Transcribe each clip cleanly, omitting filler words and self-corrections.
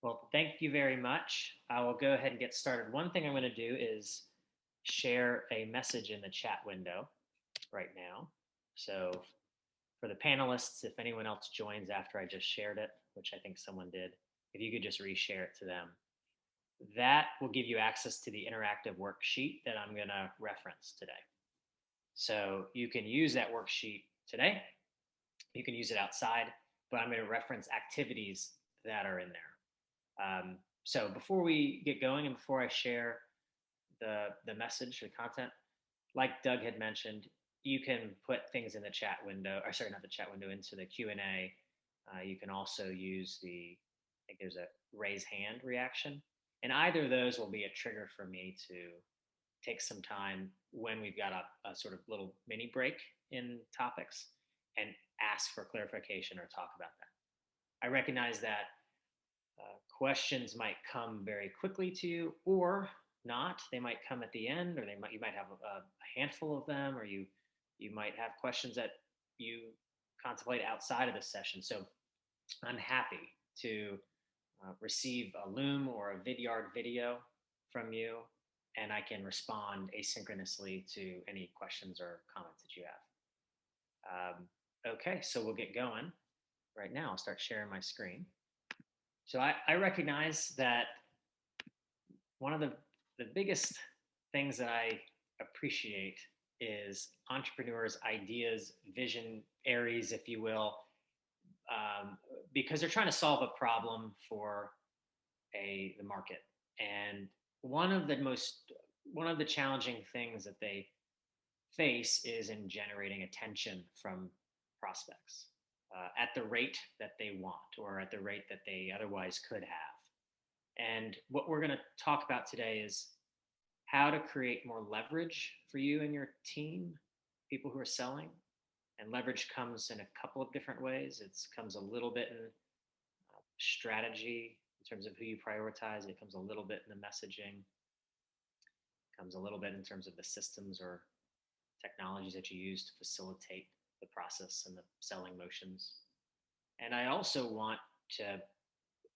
Well, thank you very much. I will go ahead and get started. One thing I'm going to do is share a message in the chat window right now. So for the panelists, if anyone else joins after I just shared it, which I think someone did, if you could just reshare it to them, that will give you access to the interactive worksheet that I'm going to reference today. So you can use that worksheet today. You can use it outside, but I'm going to reference activities that are in there. So before we get going and before I share the message, the content, like Doug had mentioned, you can put things in the chat window, or sorry, not the chat window, into the Q&A. You can also use I think there's a raise hand reaction. And either of those will be a trigger for me to take some time when we've got a sort of little mini break in topics and ask for clarification or talk about that. I recognize that questions might come very quickly to you or not. They might come at the end, or you might have a handful of them, or you might have questions that you contemplate outside of the session. So I'm happy to receive a Loom or a Vidyard video from you, and I can respond asynchronously to any questions or comments that you have. Okay, so we'll get going right now. I'll start sharing my screen. So I recognize that one of the biggest things that I appreciate is entrepreneurs' ideas, vision, Aries, if you will, because they're trying to solve a problem for the market. And one of the challenging things that they face is in generating attention from prospects at the rate that they want or at the rate that they otherwise could have. And what we're going to talk about today is how to create more leverage for you and your team, people who are selling. And leverage comes in a couple of different ways. It comes a little bit in strategy in terms of who you prioritize. It comes a little bit in the messaging. It comes a little bit in terms of the systems or technologies that you use to facilitate the process and the selling motions. And I also want to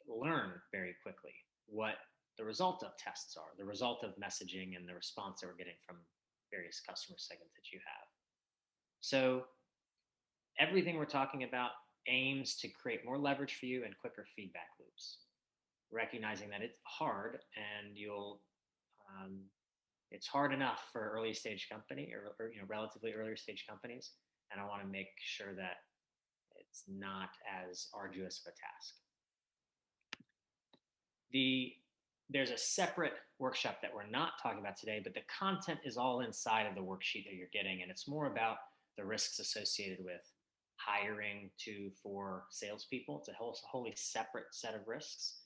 learn very quickly what the result of tests are, the result of messaging and the response that we're getting from various customer segments that you have. So everything we're talking about aims to create more leverage for you and quicker feedback loops, recognizing that it's hard and it's hard enough for early stage company or relatively earlier stage companies. And I want to make sure that it's not as arduous of a task. There's a separate workshop that we're not talking about today, but the content is all inside of the worksheet that you're getting, and it's more about the risks associated with hiring 2-4 salespeople. It's a wholly separate set of risks,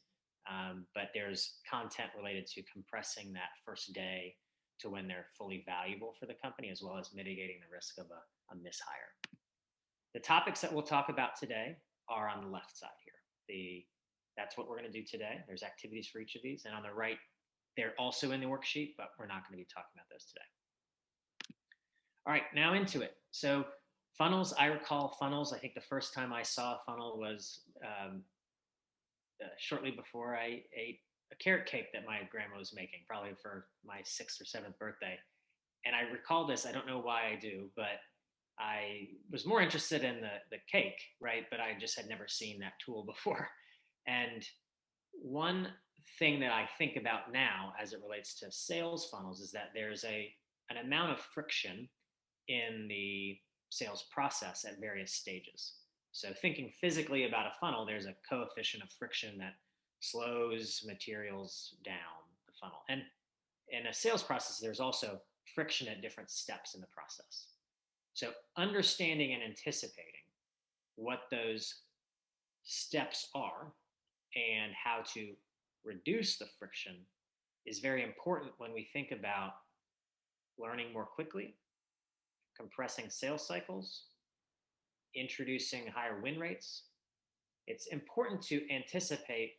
but there's content related to compressing that first day to when they're fully valuable for the company, as well as mitigating the risk of a mishire. The topics that we'll talk about today are on the left side here. That's what we're going to do today. There's activities for each of these. And on the right, they're also in the worksheet, but we're not going to be talking about those today. All right, now into it. So funnels, I recall funnels. I think the first time I saw a funnel was shortly before I ate a carrot cake that my grandma was making, probably for my 6th or 7th birthday. And I recall this, I don't know why I do, but I was more interested in the cake, right? But I just had never seen that tool before. And one thing that I think about now as it relates to sales funnels is that there's an amount of friction in the sales process at various stages. So thinking physically about a funnel, there's a coefficient of friction that slows materials down the funnel. And in a sales process, there's also friction at different steps in the process. So understanding and anticipating what those steps are and how to reduce the friction is very important when we think about learning more quickly, compressing sales cycles, introducing higher win rates. It's important to anticipate,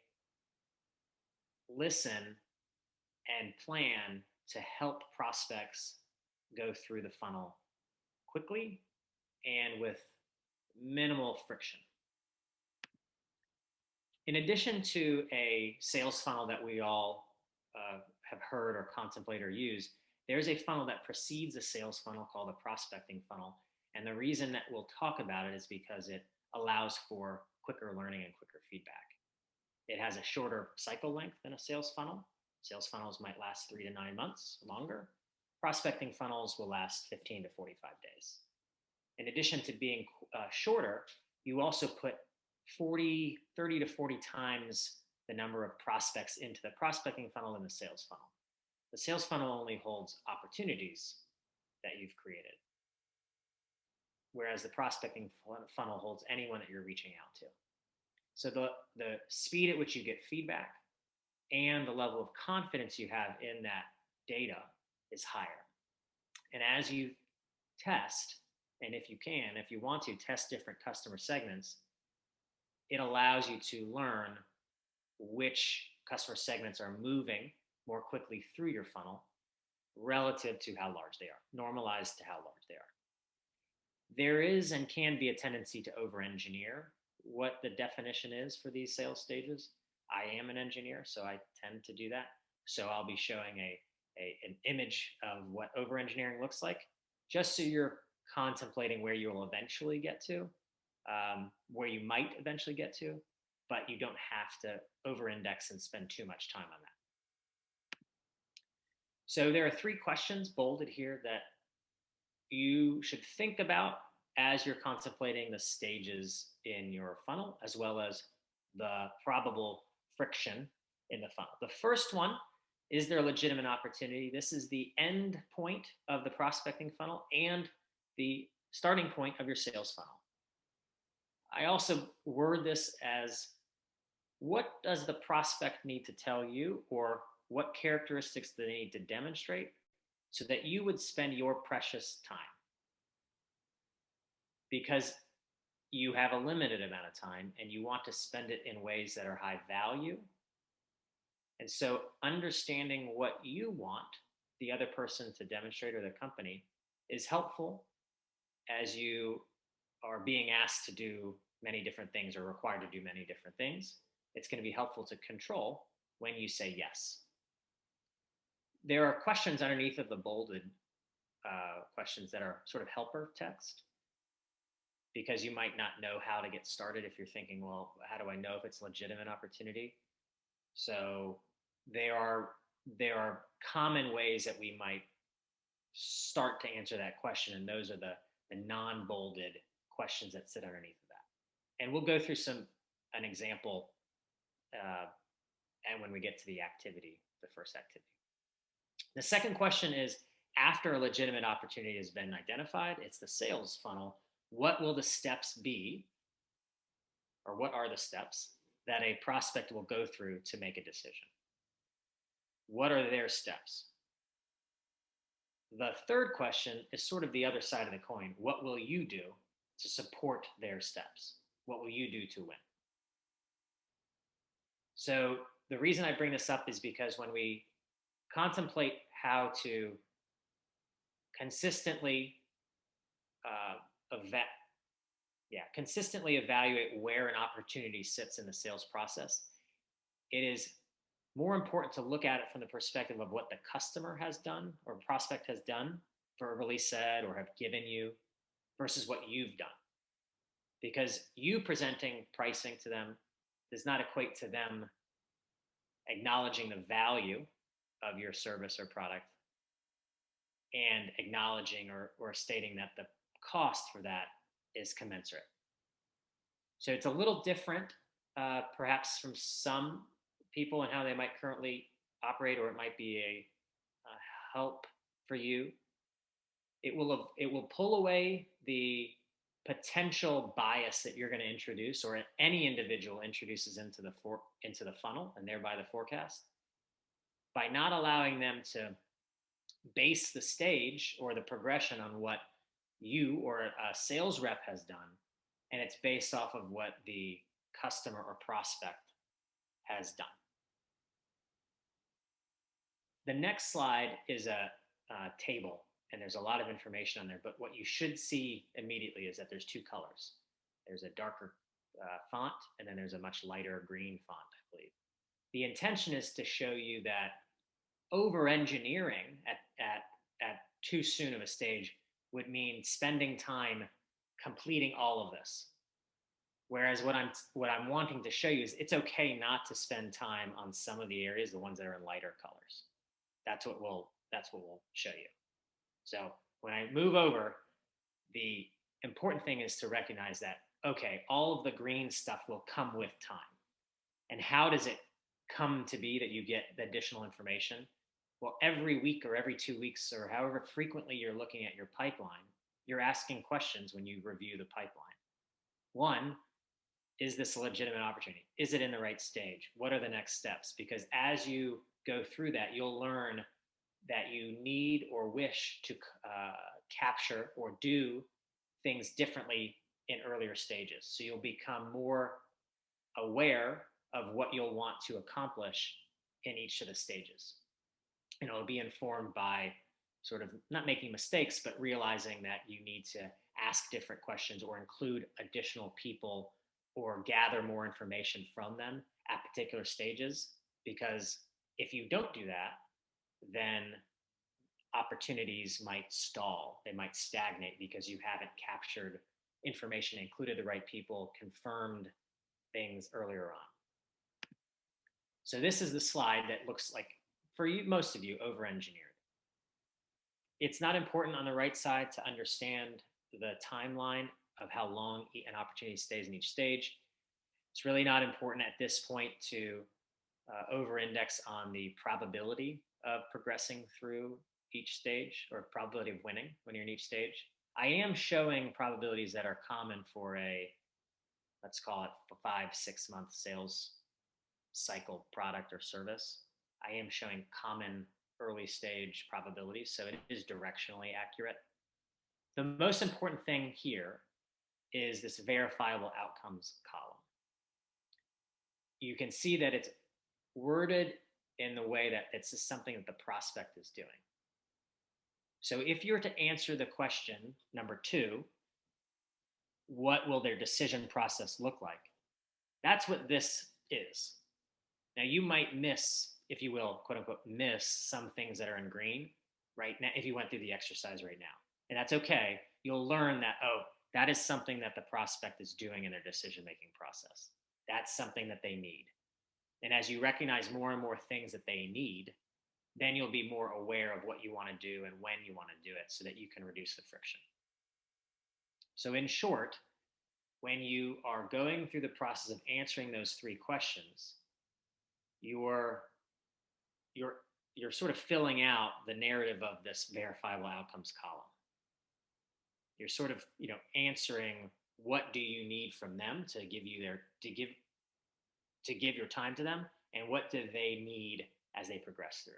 listen, and plan to help prospects go through the funnel quickly and with minimal friction. In addition to a sales funnel that we all have heard or contemplate or use, there's a funnel that precedes a sales funnel called a prospecting funnel. And the reason that we'll talk about it is because it allows for quicker learning and quicker feedback. It has a shorter cycle length than a sales funnel. Sales funnels might last 3 to 9 months longer. Prospecting funnels will last 15 to 45 days. In addition to being shorter, you also put 30 to 40 times the number of prospects into the prospecting funnel than the sales funnel. The sales funnel only holds opportunities that you've created, whereas the prospecting funnel holds anyone that you're reaching out to. So the speed at which you get feedback and the level of confidence you have in that data is higher. And as you test, and if you want to test different customer segments, it allows you to learn which customer segments are moving more quickly through your funnel relative to how large they are, normalized to how large they are. There is and can be a tendency to over-engineer what the definition is for these sales stages. I am an engineer, so I tend to do that. So I'll be showing an image of what over-engineering looks like, just so you're contemplating where you will eventually get to, where you might eventually get to, but you don't have to over-index and spend too much time on that. So there are 3 questions bolded here that you should think about as you're contemplating the stages in your funnel, as well as the probable friction in the funnel. The first one, is there a legitimate opportunity? This is the end point of the prospecting funnel and the starting point of your sales funnel. I also word this as, what does the prospect need to tell you, or what characteristics do they need to demonstrate so that you would spend your precious time? Because you have a limited amount of time and you want to spend it in ways that are high value. And so understanding what you want the other person to demonstrate, or the company, is helpful as you are being asked to do many different things or required to do many different things. It's going to be helpful to control when you say yes. There are questions underneath of the bolded questions that are sort of helper text, because you might not know how to get started if you're thinking, well, how do I know if it's a legitimate opportunity? So there are common ways that we might start to answer that question, and those are the non-bolded questions that sit underneath of that. And we'll go through an example and when we get to the activity, the first activity. The second question is, after a legitimate opportunity has been identified, it's the sales funnel. What will the steps be, or what are the steps that a prospect will go through to make a decision? What are their steps? The third question is sort of the other side of the coin. What will you do to support their steps? What will you do to win? So the reason I bring this up is because when we contemplate how to consistently evaluate where an opportunity sits in the sales process, it is more important to look at it from the perspective of what the customer has done or prospect has done, verbally said or have given you, versus what you've done. Because you presenting pricing to them does not equate to them acknowledging the value of your service or product and acknowledging or stating that the cost for that is commensurate. So it's a little different, perhaps from some people and how they might currently operate, or it might be a help for you. It will pull away the potential bias that you're going to introduce, or any individual introduces into the funnel and thereby the forecast, by not allowing them to base the stage or the progression on what you or a sales rep has done, and it's based off of what the customer or prospect has done. The next slide is a table, and there's a lot of information on there, but what you should see immediately is that there's 2 colors. There's a darker font, and then there's a much lighter green font, I believe. The intention is to show you that over-engineering at too soon of a stage would mean spending time completing all of this. Whereas what I'm wanting to show you is it's okay not to spend time on some of the areas, the ones that are in lighter colors. That's what we'll show you. So when I move over, the important thing is to recognize that, okay, all of the green stuff will come with time. And how does it come to be that you get the additional information? Well, every week or every 2 weeks or however frequently you're looking at your pipeline, you're asking questions when you review the pipeline. One, is this a legitimate opportunity? Is it in the right stage? What are the next steps? Because as you go through that, you'll learn that you need or wish to capture or do things differently in earlier stages. So you'll become more aware of what you'll want to accomplish in each of the stages. And it'll be informed by sort of not making mistakes, but realizing that you need to ask different questions or include additional people or gather more information from them at particular stages. Because if you don't do that, then opportunities might stall, they might stagnate because you haven't captured information, included the right people, confirmed things earlier on. So this is the slide that looks like, for you, most of you, over-engineered. It's not important on the right side to understand the timeline of how long an opportunity stays in each stage. It's really not important at this point to over-index on the probability of progressing through each stage or probability of winning when you're in each stage. I am showing probabilities that are common for a, let's call it, 5-6 month sales cycle product or service. I am showing common early stage probabilities, so it is directionally accurate. The most important thing here is this verifiable outcomes column. You can see that it's worded in the way that it's just something that the prospect is doing. So if you're to answer the question, number 2, what will their decision process look like? That's what this is. Now you might miss, if you will, quote unquote, miss some things that are in green right now if you went through the exercise right now. And that's okay. You'll learn that, oh, that is something that the prospect is doing in their decision-making process. That's something that they need. And as you recognize more and more things that they need, then you'll be more aware of what you want to do and when you want to do it so that you can reduce the friction. So in short, when you are going through the process of answering those 3 questions, you're sort of filling out the narrative of this verifiable outcomes column. You're sort of, answering what do you need from them to give you to give your time to them, and what do they need as they progress through.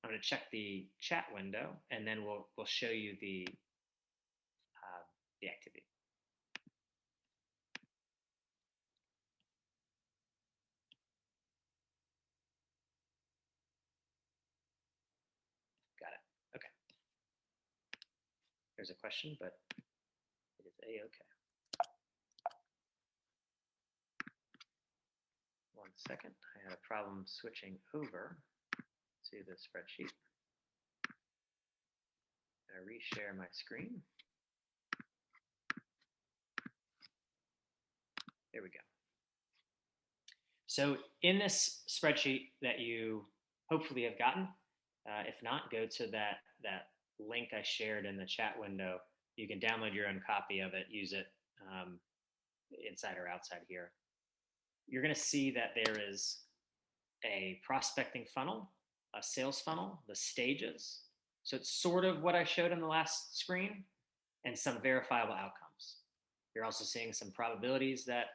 I'm going to check the chat window, and then we'll show you the activity. Got it. Okay. There's a question, but it is A-okay. 1 second. I had a problem switching over to the spreadsheet. I'm going to reshare my screen. There we go. So in this spreadsheet that you hopefully have gotten, if not, go to that link I shared in the chat window. You can download your own copy of it, use it inside or outside here. You're going to see that there is a prospecting funnel, a sales funnel, the stages. So it's sort of what I showed in the last screen, and some verifiable outcomes. You're also seeing some probabilities that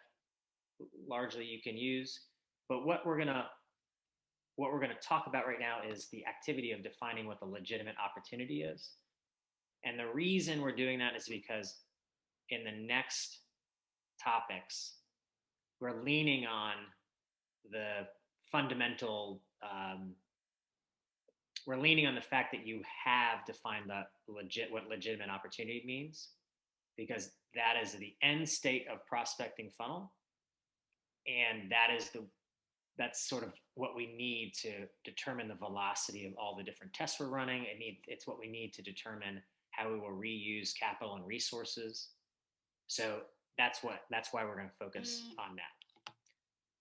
largely you can use. But what we're gonna talk about right now is the activity of defining what the legitimate opportunity is. And the reason we're doing that is because in the next topics, we're leaning on the fundamental, we're leaning on the fact that you have defined what legitimate opportunity means. because that is the end state of prospecting funnel, and that's sort of what we need to determine the velocity of all the different tests we're running. It's what we need to determine how we will reuse capital and resources. So that's why we're going to focus on that.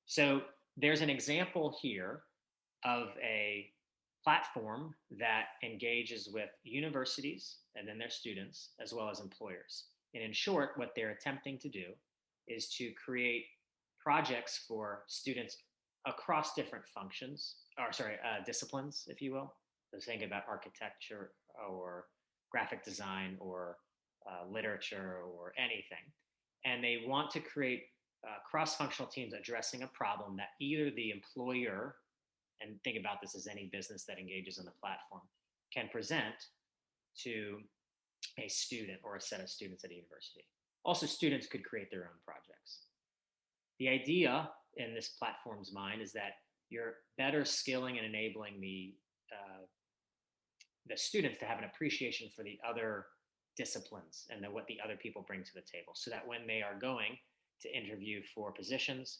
So there's an example here of a platform that engages with universities and then their students, as well as employers. And in short, what they're attempting to do is to create projects for students across different disciplines, if you will. So think about architecture or graphic design or literature or anything. And they want to create cross-functional teams addressing a problem that either the employer, and think about this as any business that engages in the platform, can present to a student or a set of students at a university. Also, students could create their own projects. The idea in this platform's mind is that you're better skilling and enabling the students to have an appreciation for the other disciplines and what the other people bring to the table, so that when they are going to interview for positions,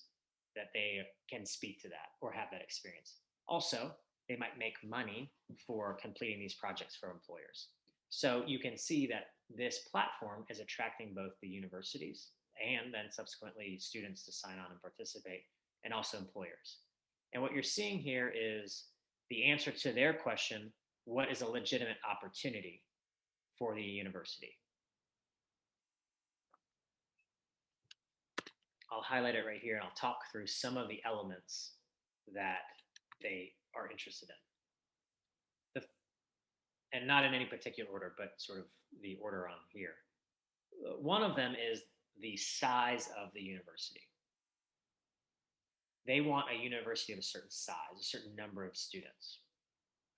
that they can speak to that or have that experience. Also, they might make money for completing these projects for employers. So you can see that this platform is attracting both the universities and then subsequently students to sign on and participate, and also employers. And what you're seeing here is the answer to their question, what is a legitimate opportunity for the university? I'll highlight it right here and I'll talk through some of the elements that they are interested in. And not in any particular order, but sort of the order on here. One of them is the size of the university. They want a university of a certain size, a certain number of students.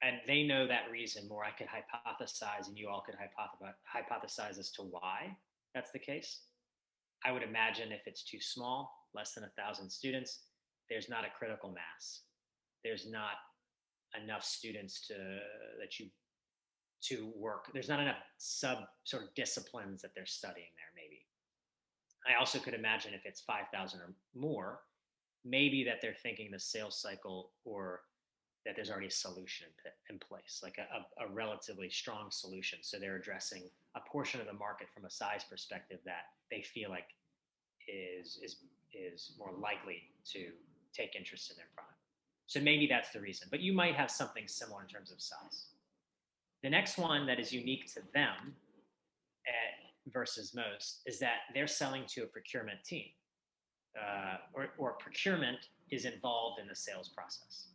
And they know that reason more. I could hypothesize, and you all could hypothesize as to why that's the case. I would imagine if it's too small, less than 1,000 students, there's not a critical mass. There's not enough students to work. There's not enough sort of disciplines that they're studying there, maybe. I also could imagine if it's 5,000 or more, maybe that they're thinking the sales cycle, or that there's already a solution in place, like a relatively strong solution. So they're addressing a portion of the market from a size perspective that they feel like is more likely to take interest in their product. So maybe that's the reason, but you might have something similar in terms of size. The next one that is unique to them versus most is that they're selling to a procurement team, or procurement is involved in the sales process.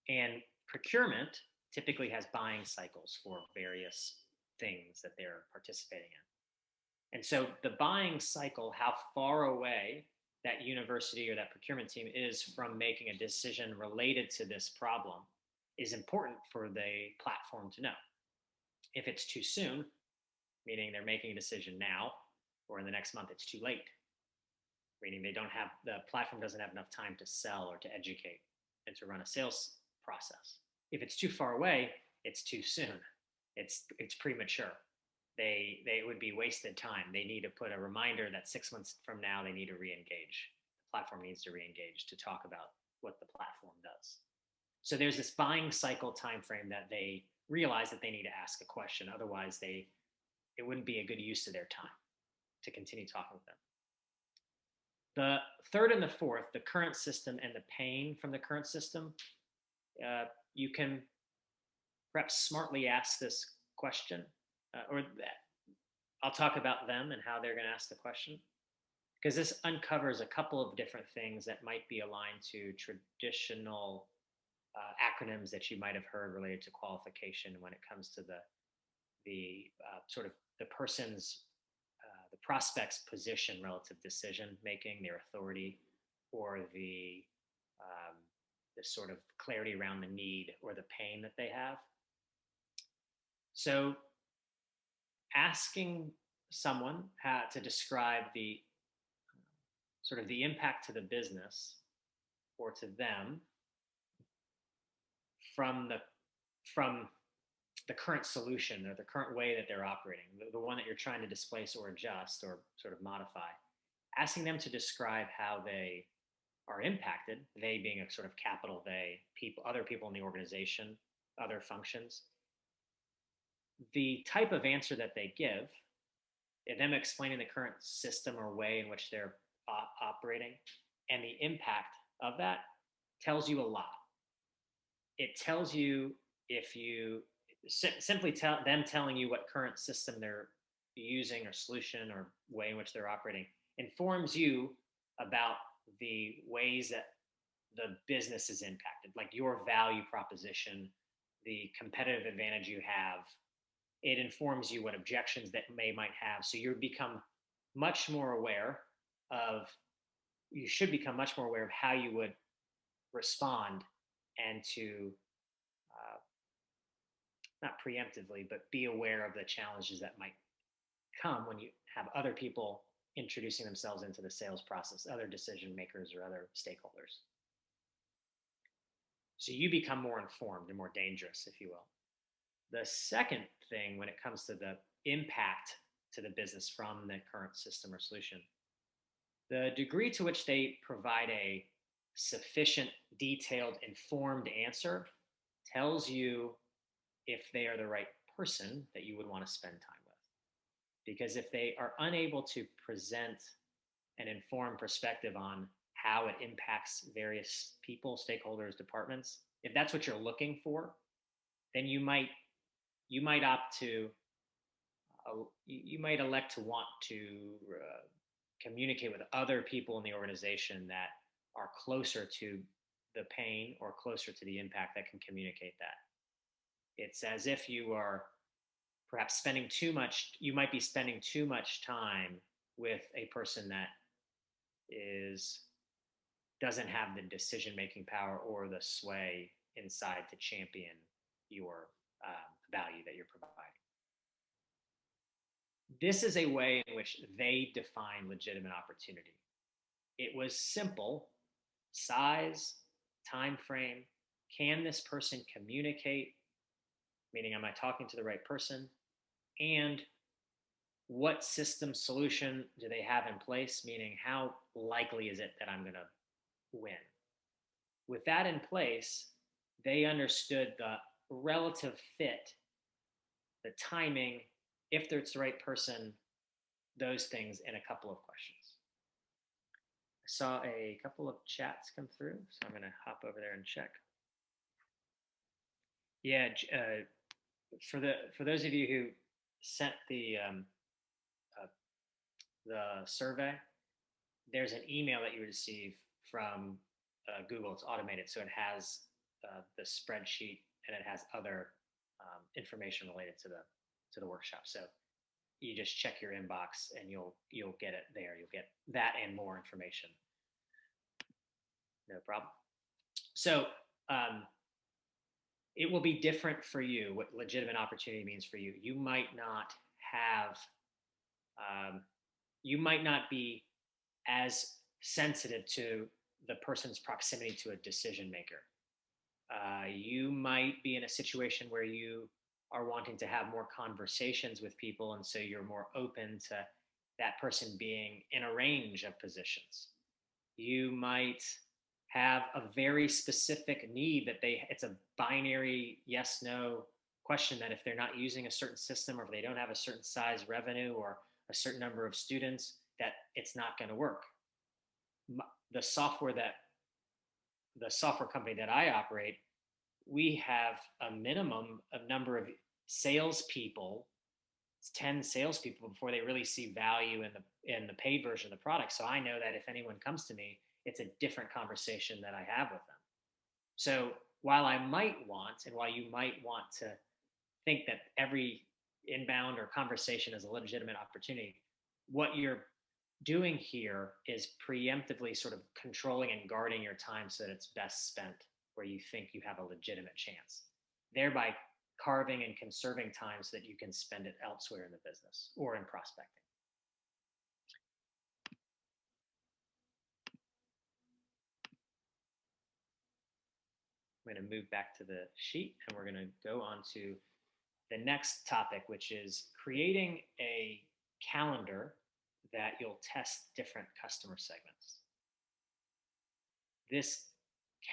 And procurement typically has buying cycles for various things that they're participating in. And so the buying cycle, how far away that university or that procurement team is from making a decision related to this problem, is important for the platform to know. If it's too soon, meaning they're making a decision now, or in the next month, it's too late, meaning the platform doesn't have enough time to sell or to educate and to run a sales process. If it's too far away, it's too soon. It's premature. They would be wasted time. They need to put a reminder that 6 months from now they need to re-engage. The platform needs to re-engage to talk about what the platform does. So there's this buying cycle time frame that they realize that they need to ask a question. Otherwise, it wouldn't be a good use of their time to continue talking with them. The third and the fourth, the current system and the pain from the current system, you can perhaps smartly ask this question, I'll talk about them and how they're going to ask the question, because this uncovers a couple of different things that might be aligned to traditional acronyms that you might have heard related to qualification when it comes to the sort of the person's the prospect's position relative decision making, their authority, or the sort of clarity around the need or the pain that they have. So asking someone how to describe the sort of the impact to the business or to them from the current solution or the current way that they're operating, the one that you're trying to displace or adjust or sort of modify, asking them to describe how they are impacted, they being a sort of capital they, people, other people in the organization, other functions, the type of answer that they give, them explaining the current system or way in which they're operating, and the impact of that tells you a lot. It tells you if you simply tell them telling you what current system they're using or solution or way in which they're operating informs you about the ways that the business is impacted, like your value proposition, the competitive advantage you have. It informs you what objections that might have. So you become much more aware of, you should become much more aware of how you would respond and to not preemptively, but be aware of the challenges that might come when you have other people introducing themselves into the sales process, other decision makers or other stakeholders. So you become more informed and more dangerous, if you will. The second thing when it comes to the impact to the business from the current system or solution, the degree to which they provide a sufficient, detailed, informed answer tells you if they are the right person that you would want to spend time with. Because if they are unable to present an informed perspective on how it impacts various people, stakeholders, departments, if that's what you're looking for, then you might opt to you might elect to want to communicate with other people in the organization that are closer to the pain or closer to the impact that can communicate that. It's as if you are perhaps spending too much, you might be spending too much time with a person that doesn't have the decision-making power or the sway inside to champion your value that you're providing. This is a way in which they define legitimate opportunity. It was simple: size, time frame, can this person communicate, meaning am I talking to the right person, and what system solution do they have in place, meaning how likely is it that I'm going to win. With that in place, they understood the relative fit, the timing, if it's the right person, those things in a couple of questions. I saw a couple of chats come through, so I'm going to hop over there and check. Yeah, for those of you who sent the survey, there's an email that you receive from Google. It's automated, so it has the spreadsheet and it has other information related to the workshop. So you just check your inbox and you'll get it there. You'll get that and more information. No problem. So it will be different for you. What legitimate opportunity means for you. You might not have. You might not be as sensitive to the person's proximity to a decision maker. You might be in a situation where you are wanting to have more conversations with people, and so you're more open to that person being in a range of positions. You might have a very specific need that it's a binary yes no question, that if they're not using a certain system or if they don't have a certain size revenue or a certain number of students, that it's not going to work. The software company that I operate, we have a minimum of number of salespeople. It's 10 salespeople before they really see value in the paid version of the product. So I know that if anyone comes to me, it's a different conversation that I have with them. So while I might want, and while you might want to think that every inbound or conversation is a legitimate opportunity, what you're doing here is preemptively sort of controlling and guarding your time so that it's best spent where you think you have a legitimate chance, thereby carving and conserving time so that you can spend it elsewhere in the business or in prospecting. I'm going to move back to the sheet and we're going to go on to the next topic, which is creating a calendar that you'll test different customer segments. This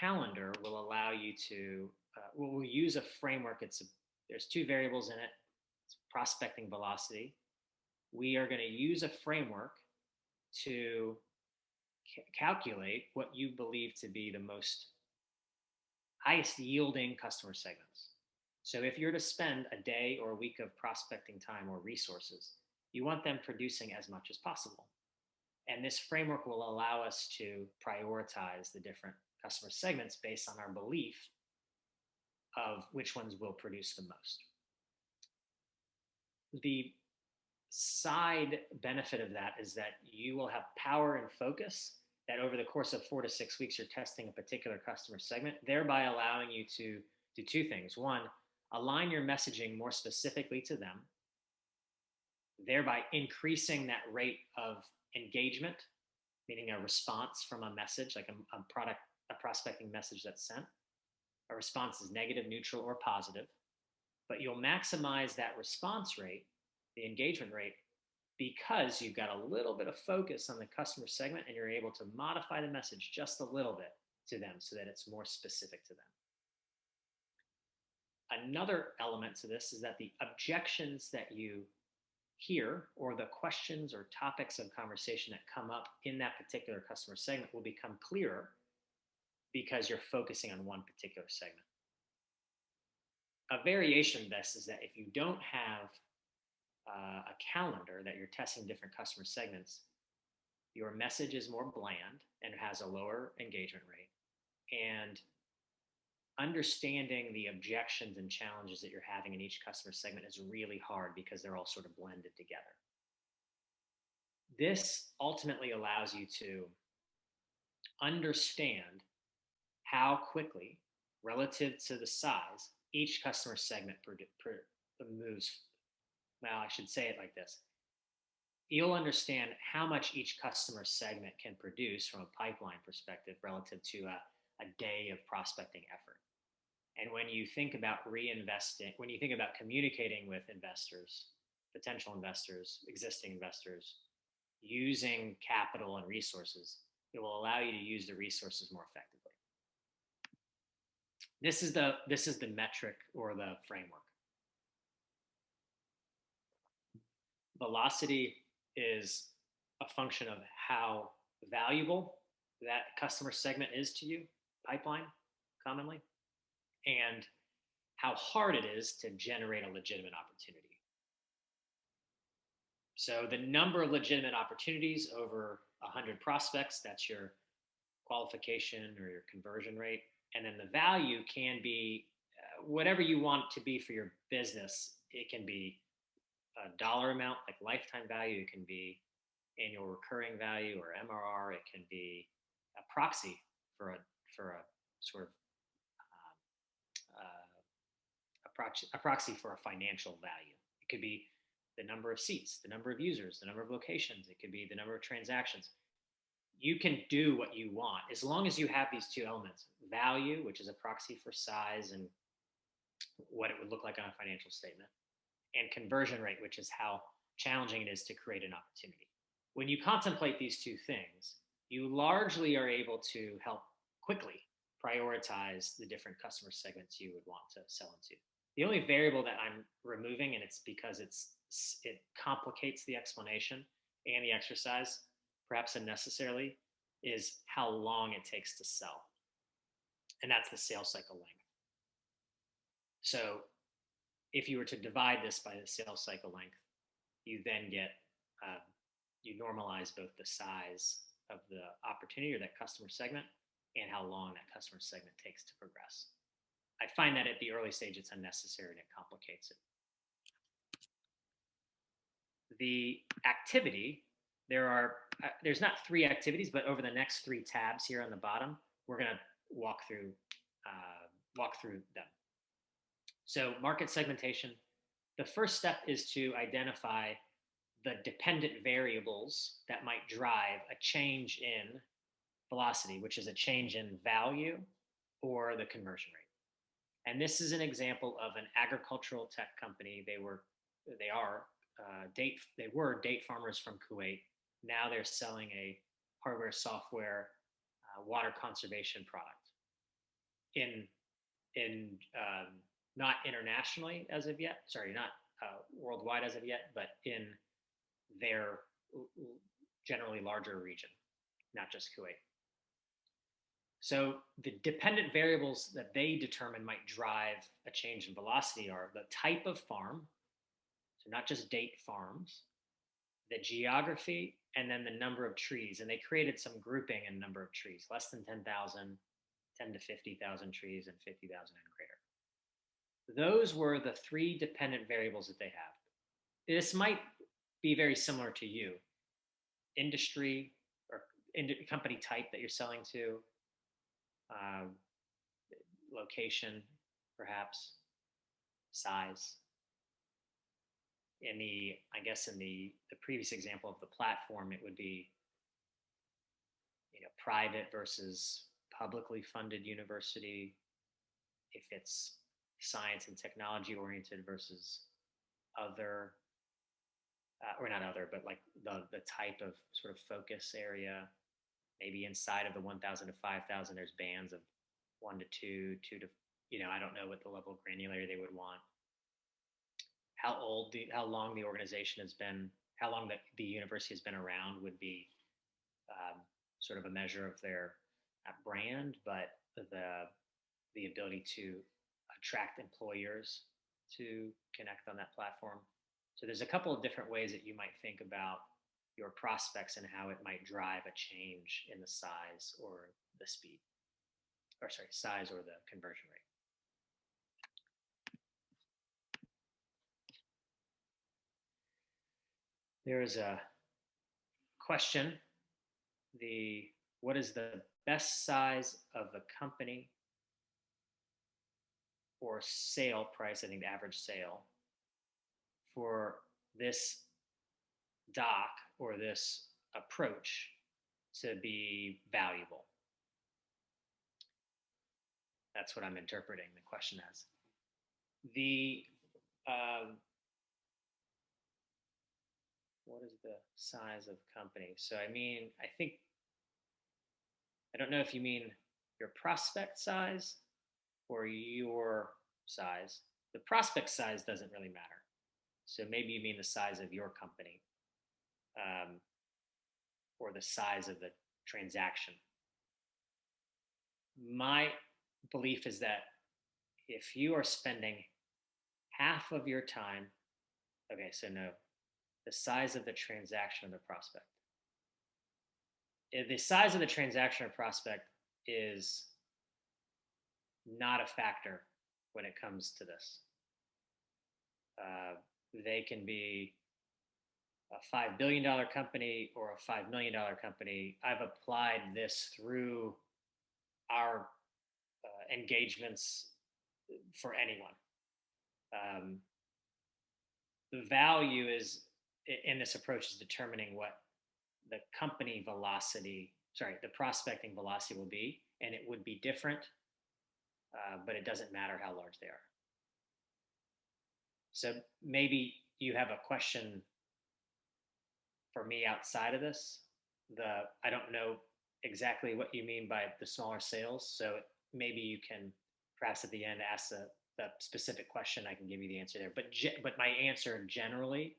calendar will allow you to, we'll use a framework. There's two variables in it. It's prospecting velocity. We are going to use a framework to calculate what you believe to be the most highest yielding customer segments. So if you're to spend a day or a week of prospecting time or resources, you want them producing as much as possible. And this framework will allow us to prioritize the different customer segments based on our belief of which ones will produce the most. The side benefit of that is that you will have power and focus that over the course of 4 to 6 weeks, you're testing a particular customer segment, thereby allowing you to do two things. One, align your messaging more specifically to them, thereby increasing that rate of engagement, meaning a response from a message, like a prospecting message that's sent. A response is negative, neutral, or positive, but you'll maximize that response rate, the engagement rate, because you've got a little bit of focus on the customer segment and you're able to modify the message just a little bit to them so that it's more specific to them. Another element to this is that the objections that you hear or the questions or topics of conversation that come up in that particular customer segment will become clearer because you're focusing on one particular segment. A variation of this is that if you don't have a calendar that you're testing different customer segments, your message is more bland and it has a lower engagement rate. And understanding the objections and challenges that you're having in each customer segment is really hard because they're all sort of blended together. This ultimately allows you to understand how quickly, relative to the size, each customer segment moves. Well, I should say it like this. You'll understand how much each customer segment can produce from a pipeline perspective relative to a day of prospecting effort. And when you think about when you think about communicating with investors, potential investors, existing investors, using capital and resources, it will allow you to use the resources more effectively. This is the metric or the framework. Velocity is a function of how valuable that customer segment is to you, pipeline commonly, and how hard it is to generate a legitimate opportunity. So the number of legitimate opportunities over 100 prospects, that's your qualification or your conversion rate. And then the value can be whatever you want it to be for your business. It can be a dollar amount, like lifetime value. It can be annual recurring value or MRR. It can be a proxy for a sort of a proxy for a financial value. It could be the number of seats, the number of users, the number of locations. It could be the number of transactions. You can do what you want as long as you have these two elements: value, which is a proxy for size and what it would look like on a financial statement, and conversion rate, which is how challenging it is to create an opportunity. When you contemplate these two things, you largely are able to help quickly prioritize the different customer segments you would want to sell into. The only variable that I'm removing, and it's because it complicates the explanation and the exercise, perhaps unnecessarily, is how long it takes to sell. And that's the sales cycle length. So if you were to divide this by the sales cycle length, you then get, you normalize both the size of the opportunity or that customer segment and how long that customer segment takes to progress. I find that at the early stage, it's unnecessary and it complicates it. The activity, there's not 3 activities, but over the next 3 tabs here on the bottom, we're going to walk through them. So market segmentation, the first step is to identify the dependent variables that might drive a change in velocity, which is a change in value or the conversion rate. And this is an example of an agricultural tech company. They were date farmers from Kuwait. Now they're selling a hardware software water conservation product in not internationally as of yet. Sorry, not worldwide as of yet, but in their generally larger region, not just Kuwait. So the dependent variables that they determine might drive a change in velocity are the type of farm, so not just date farms, the geography, and then the number of trees. And they created some grouping in number of trees, less than 10,000, 10 to 50,000 trees, and 50,000 and greater. Those were the three dependent variables that they have. This might be very similar to you. Industry or company type that you're selling to, location, perhaps, size. I guess in the previous example of the platform, it would be, private versus publicly funded university. If it's science and technology oriented versus other, or not other, but like the type of sort of focus area. Maybe inside of the 1,000 to 5,000, there's bands of 1 to 2, 2 to, I don't know what the level of granularity they would want. How long the organization has been, how long the university has been around would be sort of a measure of their brand, but the ability to attract employers to connect on that platform. So there's a couple of different ways that you might think about your prospects and how it might drive a change in the size or the speed, or sorry, size or the conversion rate. There is a question, what is the best size of a company or sale price, I think the average sale, for this doc or this approach to be valuable? That's what I'm interpreting the question as. What is the size of company? So I don't know if you mean your prospect size or your size. The prospect size doesn't really matter. So maybe you mean the size of your company, or the size of the transaction. My belief is that if you are spending half of your time, okay, so no, the size of the transaction of the prospect. The size of the transaction or prospect is not a factor when it comes to this. They can be a $5 billion company or a $5 million company. I've applied this through our engagements for anyone. The value is in this approach is determining what the company velocity, the prospecting velocity will be, and it would be different, but it doesn't matter how large they are. So maybe you have a question for me outside of this. I don't know exactly what you mean by the smaller sales, so maybe you can perhaps at the end ask the specific question. I can give you the answer there. But my answer generally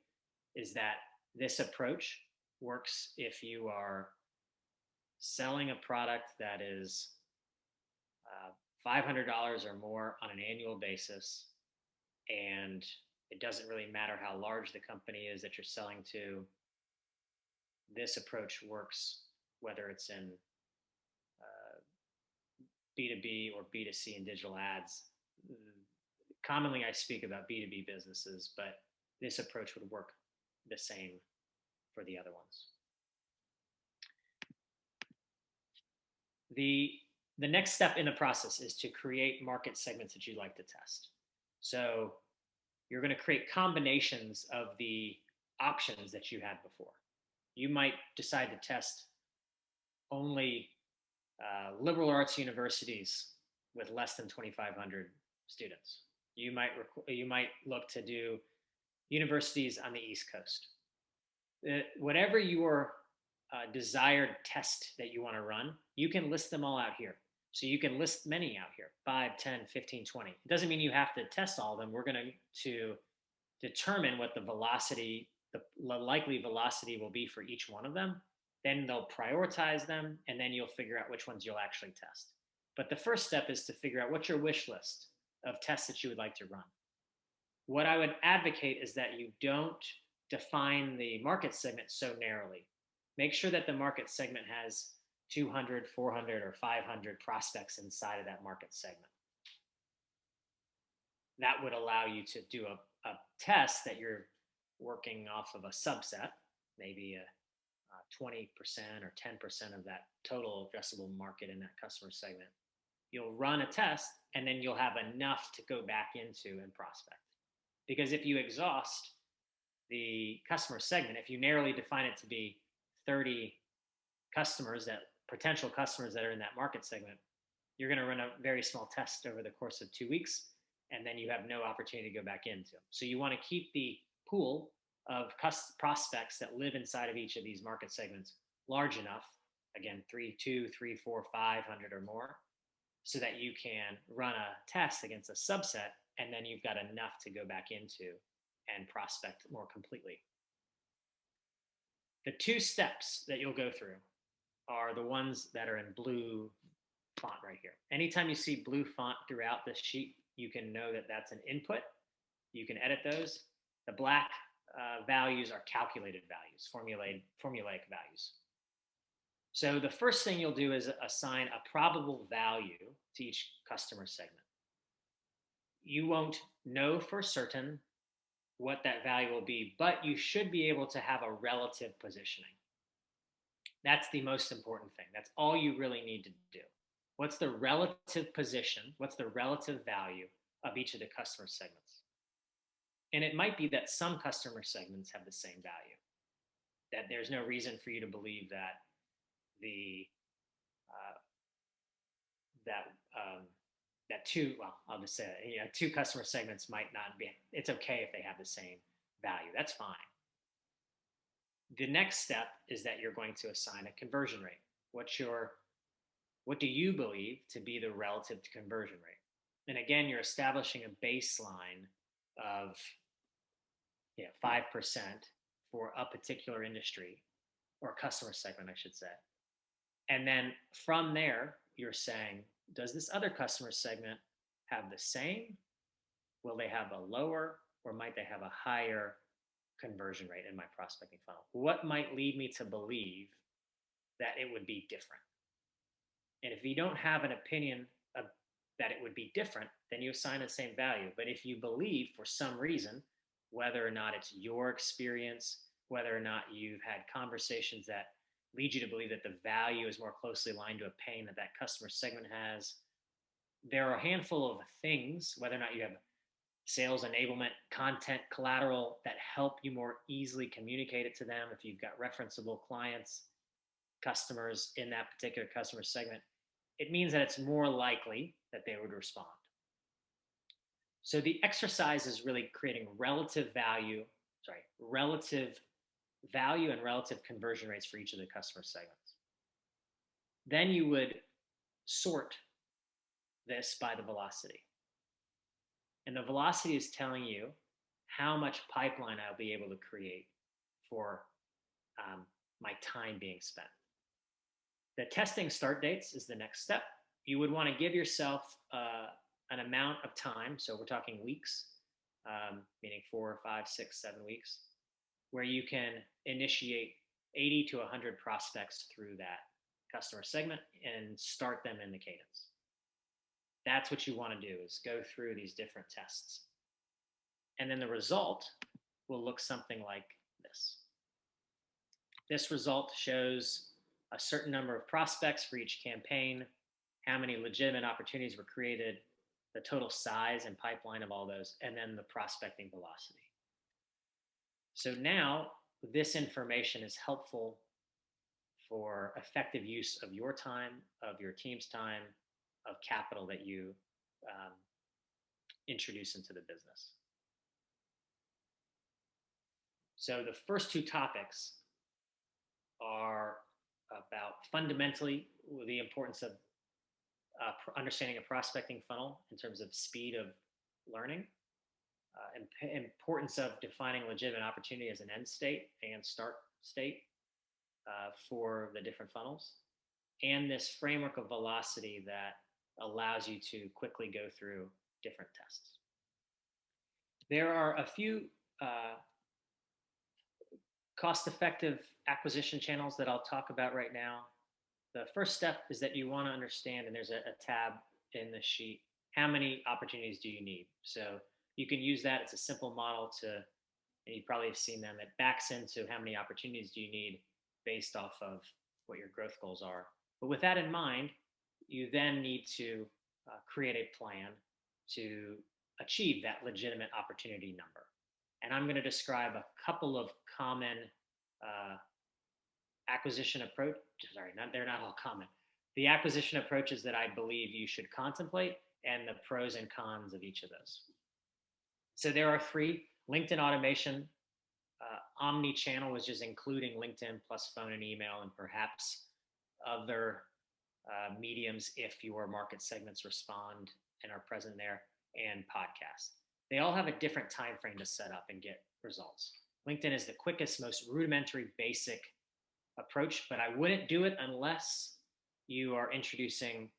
is that this approach works if you are selling a product that is $500 or more on an annual basis, and it doesn't really matter how large the company is that you're selling to. This approach works whether it's in B2B or B2C in digital ads. Commonly, I speak about B2B businesses, but this approach would work the same for the other ones. The next step in the process is to create market segments that you'd like to test. So you're going to create combinations of the options that you had before. You might decide to test only liberal arts universities with less than 2,500 students. You might look to do universities on the East Coast. Whatever your desired test that you want to run, you can list them all out here. So you can list many out here, 5, 10, 15, 20. It doesn't mean you have to test all of them. We're going to determine what the velocity, the likely velocity will be for each one of them. Then they'll prioritize them, and then you'll figure out which ones you'll actually test. But the first step is to figure out what's your wish list of tests that you would like to run. What I would advocate is that you don't define the market segment so narrowly. Make sure that the market segment has 200, 400, or 500 prospects inside of that market segment. That would allow you to do a test that you're working off of a subset, maybe a 20% or 10% of that total addressable market in that customer segment. You'll run a test, and then you'll have enough to go back into and prospect. Because if you exhaust the customer segment, if you narrowly define it to be 30 customers, that potential customers that are in that market segment, you're going to run a very small test over the course of 2 weeks, and then you have no opportunity to go back into. So you want to keep the pool of prospects that live inside of each of these market segments large enough, again, 2, 3, 4, 500 or more, so that you can run a test against a subset, and then you've got enough to go back into and prospect more completely. The 2 steps that you'll go through are the ones that are in blue font right here. Anytime you see blue font throughout this sheet, you can know that that's an input. You can edit those. The black values are calculated values, formulaic values. So the first thing you'll do is assign a probable value to each customer segment. You won't know for certain what that value will be, but you should be able to have a relative positioning. That's the most important thing. That's all you really need to do. What's the relative position? What's the relative value of each of the customer segments? And it might be that some customer segments have the same value, that there's no reason for you to believe that I'll just say it, 2 customer segments might not be, it's okay if they have the same value. That's fine. The next step is that you're going to assign a conversion rate. What do you believe to be the relative conversion rate? And again, you're establishing a baseline of 5% for a particular industry or customer segment, I should say. And then from there, you're saying, does this other customer segment have the same? Will they have a lower, or might they have a higher conversion rate in my prospecting funnel? What might lead me to believe that it would be different? And if you don't have an opinion of that it would be different, then you assign the same value. But if you believe for some reason, whether or not it's your experience, whether or not you've had conversations that lead you to believe that the value is more closely aligned to a pain that that customer segment has, there are a handful of things, whether or not you have sales enablement, content, collateral that help you more easily communicate it to them. If you've got referenceable clients, customers in that particular customer segment, it means that it's more likely that they would respond. So the exercise is really creating relative value and relative conversion rates for each of the customer segments. Then you would sort this by the velocity. And the velocity is telling you how much pipeline I'll be able to create for my time being spent. The testing start dates is the next step. You would want to give yourself an amount of time. So we're talking weeks, meaning 4, 5, 6, 7 weeks, where you can initiate 80 to 100 prospects through that customer segment and start them in the cadence. That's what you want to do, is go through these different tests. And then the result will look something like this. This result shows a certain number of prospects for each campaign, how many legitimate opportunities were created, the total size and pipeline of all those, and then the prospecting velocity. So now this information is helpful for effective use of your time, of your team's time, of capital that you introduce into the business. So the first two topics are about fundamentally the importance of understanding a prospecting funnel in terms of speed of learning, importance of defining legitimate opportunity as an end state and start state for the different funnels, and this framework of velocity that allows you to quickly go through different tests. There are a few cost-effective acquisition channels that I'll talk about right now. The first step is that you want to understand, and there's a tab in the sheet, how many opportunities do you need? So you can use that. It's a simple model and you probably have seen them, that backs into how many opportunities do you need based off of what your growth goals are. But with that in mind, you then need to create a plan to achieve that legitimate opportunity number. And I'm going to describe a couple of common acquisition approach. Sorry, they're not all common. The acquisition approaches that I believe you should contemplate and the pros and cons of each of those. So there are three: LinkedIn automation, omni-channel, which is including LinkedIn plus phone and email, and perhaps other mediums if your market segments respond and are present there, and podcast. They all have a different time frame to set up and get results. LinkedIn is the quickest, most rudimentary, basic approach, but I wouldn't do it unless you are introducing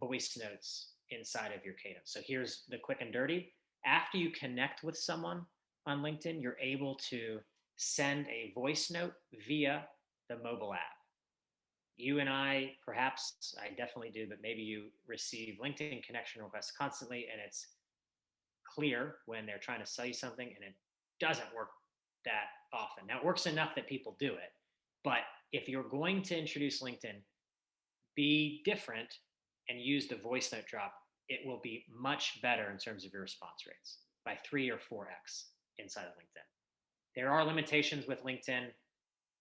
voice notes inside of your cadence. So here's the quick and dirty. After you connect with someone on LinkedIn, you're able to send a voice note via the mobile app. You and I, perhaps, I definitely do, but maybe you receive LinkedIn connection requests constantly, and it's clear when they're trying to sell you something, and it doesn't work that often. Now, it works enough that people do it, but if you're going to introduce LinkedIn, be different and use the voice note drop. It will be much better in terms of your response rates by 3 or 4x inside of LinkedIn. There are limitations with LinkedIn.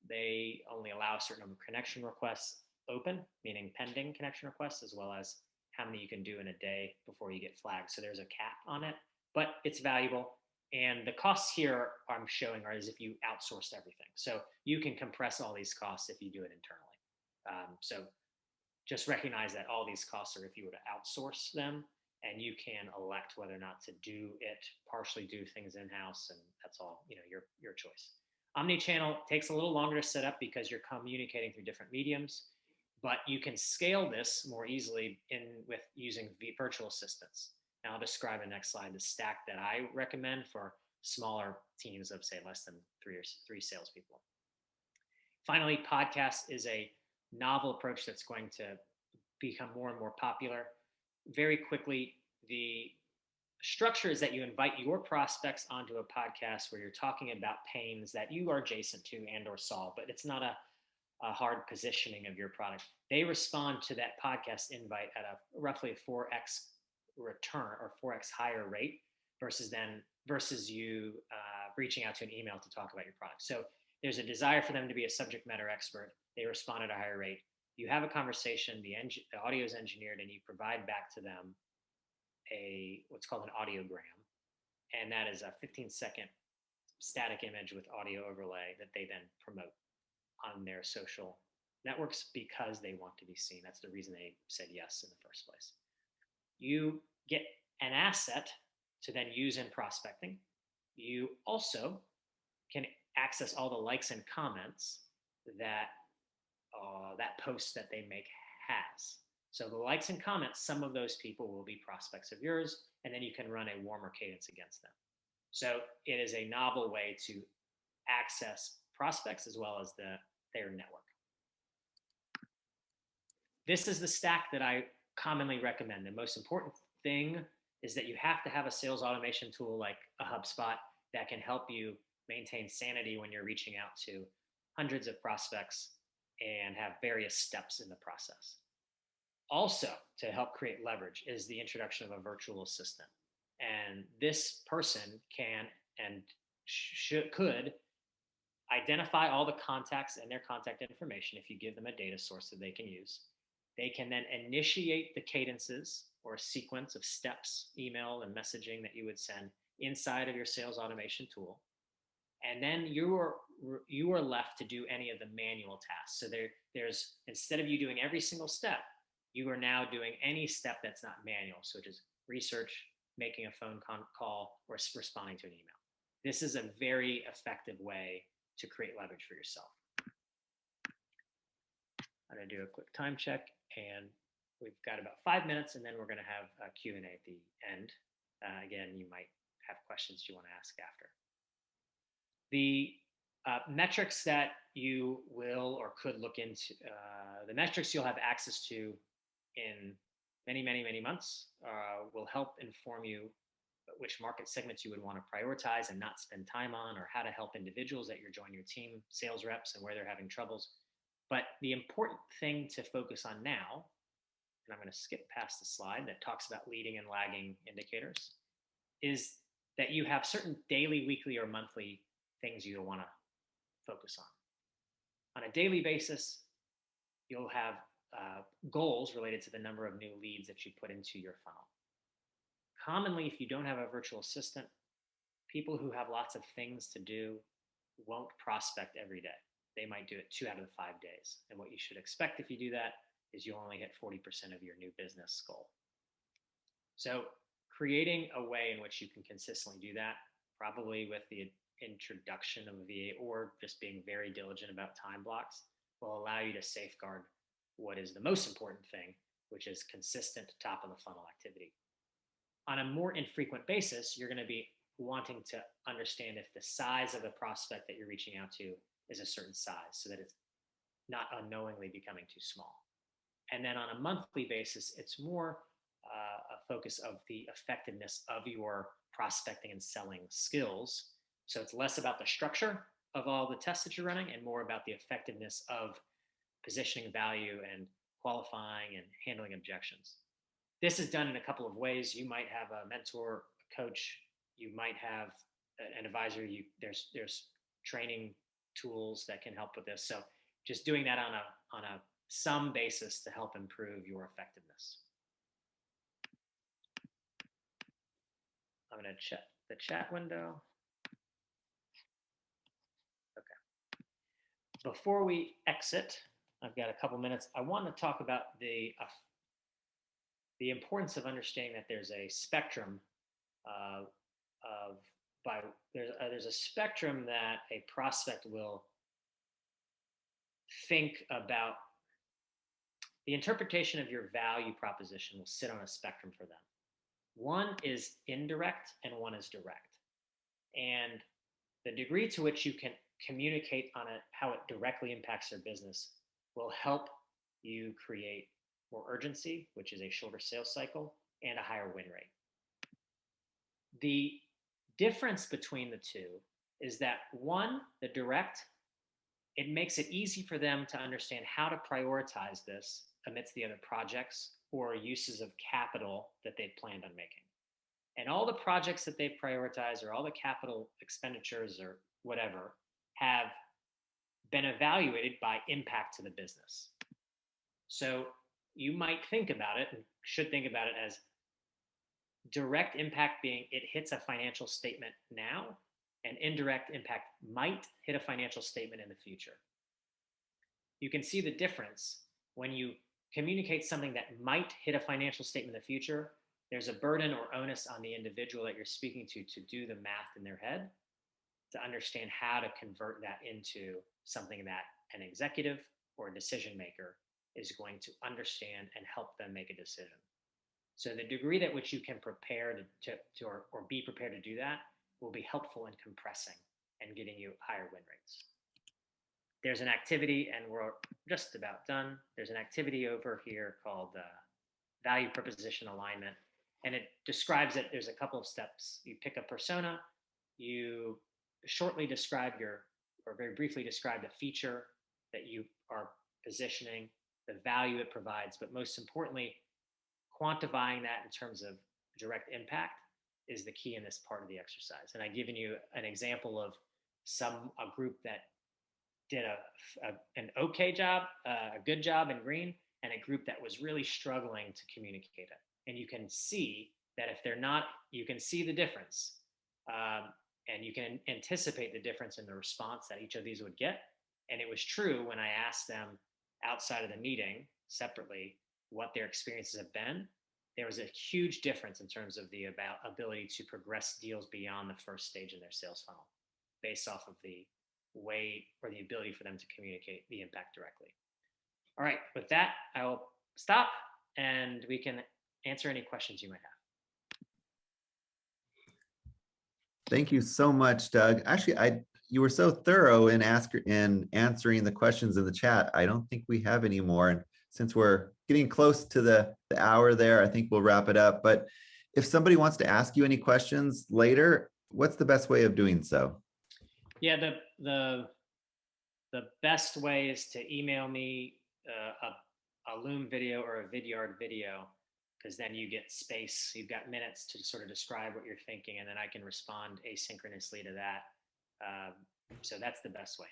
They only allow a certain number of connection requests open, meaning pending connection requests, as well as how many you can do in a day before you get flagged. So there's a cap on it, but it's valuable. And the costs here I'm showing are as if you outsourced everything. So you can compress all these costs if you do it internally. So just recognize that all these costs are if you were to outsource them, and you can elect whether or not to do it, partially do things in-house, and that's all, your choice. Omnichannel takes a little longer to set up because you're communicating through different mediums, but you can scale this more easily with using virtual assistants. Now I'll describe in the next slide the stack that I recommend for smaller teams of, say, less than three salespeople. Finally, podcast is a novel approach that's going to become more and more popular. Very quickly, the structure is that you invite your prospects onto a podcast where you're talking about pains that you are adjacent to and or solve, but it's not a hard positioning of your product. They respond to that podcast invite at a roughly a 4x return or 4x higher rate versus you reaching out to an email to talk about your product. So there's a desire for them to be a subject matter expert. They respond at a higher rate. You have a conversation, the audio is engineered, and you provide back to them what's called an audiogram. And that is a 15-second static image with audio overlay that they then promote on their social networks because they want to be seen. That's the reason they said yes in the first place. You get an asset to then use in prospecting. You also can access all the likes and comments that that post that they make has. So the likes and comments, some of those people will be prospects of yours, and then you can run a warmer cadence against them. So it is a novel way to access prospects as well as their network. This is the stack that I commonly recommend. The most important thing is that you have to have a sales automation tool like a HubSpot that can help you maintain sanity when you're reaching out to hundreds of prospects and have various steps in the process. Also, to help create leverage is the introduction of a virtual assistant. And this person can and could identify all the contacts and their contact information if you give them a data source that they can use. They can then initiate the cadences or a sequence of steps, email and messaging that you would send inside of your sales automation tool. And then you are left to do any of the manual tasks. So there's instead of you doing every single step, you are now doing any step that's not manual, such as research, making a phone call, or responding to an email. This is a very effective way to create leverage for yourself. I'm going to do a quick time check, and we've got about 5 minutes, and then we're going to have a Q&A at the end. Again, you might have questions you want to ask after. The metrics that you will or could look into, the metrics you'll have access to in many, many, many months will help inform you which market segments you would want to prioritize and not spend time on, or how to help individuals that you're joining your team, sales reps, and where they're having troubles. But the important thing to focus on now, and I'm going to skip past the slide that talks about leading and lagging indicators, is that you have certain daily, weekly, or monthly things you'll want to focus on. On a daily basis, you'll have goals related to the number of new leads that you put into your funnel. Commonly, if you don't have a virtual assistant, people who have lots of things to do won't prospect every day. They might do it 2 out of the 5 days. And what you should expect if you do that is you'll only hit 40% of your new business goal. So creating a way in which you can consistently do that, probably with the introduction of a VA or just being very diligent about time blocks, will allow you to safeguard what is the most important thing, which is consistent top of the funnel activity. On a more infrequent basis, you're going to be wanting to understand if the size of the prospect that you're reaching out to is a certain size, so that it's not unknowingly becoming too small. And then on a monthly basis, it's more a focus of the effectiveness of your prospecting and selling skills. So it's less about the structure of all the tests that you're running and more about the effectiveness of positioning value and qualifying and handling objections. This is done in a couple of ways. You might have a mentor, a coach. You might have an advisor. There's training tools that can help with this. So just doing that on a some basis to help improve your effectiveness. I'm going to check the chat window. Okay. Before we exit, I've got a couple minutes. I want to talk about the importance of understanding that there's a spectrum there's a spectrum that a prospect will think about. The interpretation of your value proposition will sit on a spectrum for them. One is indirect and one is direct. And the degree to which you can communicate on how it directly impacts their business will help you create more urgency, which is a shorter sales cycle, and a higher win rate. The difference between the two is that one, the direct, it makes it easy for them to understand how to prioritize this amidst the other projects or uses of capital that they've planned on making. And all the projects that they've prioritized or all the capital expenditures or whatever have been evaluated by impact to the business. So you might think about it and should think about it as direct impact being it hits a financial statement now, and indirect impact might hit a financial statement in the future. You can see the difference when you communicate something that might hit a financial statement in the future. There's a burden or onus on the individual that you're speaking to do the math in their head to understand how to convert that into something that an executive or a decision maker is going to understand and help them make a decision. So the degree at which you can prepare or be prepared to do that will be helpful in compressing and getting you higher win rates. There's an activity, and we're just about done. There's an activity over here called value proposition alignment, and it describes it. There's a couple of steps. You pick a persona, you shortly describe or very briefly describe the feature that you are positioning, the value it provides, but most importantly, quantifying that in terms of direct impact is the key in this part of the exercise. And I've given you an example of a group that did an okay job, a good job in green, and a group that was really struggling to communicate it. And you can see that if they're not, you can see the difference. And you can anticipate the difference in the response that each of these would get. And it was true when I asked them outside of the meeting separately what their experiences have been. There was a huge difference in terms of the ability to progress deals beyond the first stage in their sales funnel based off of the way or the ability for them to communicate the impact directly. All right, with that, I will stop and we can answer any questions you might have. Thank you so much, Doug. Actually, you were so thorough in answering the questions in the chat. I don't think we have any more. And since we're getting close to the hour there, I think we'll wrap it up. But if somebody wants to ask you any questions later, what's the best way of doing so? Yeah, the best way is to email me a Loom video or a Vidyard video, because then you get space, you've got minutes to sort of describe what you're thinking, and then I can respond asynchronously to that. So that's the best way.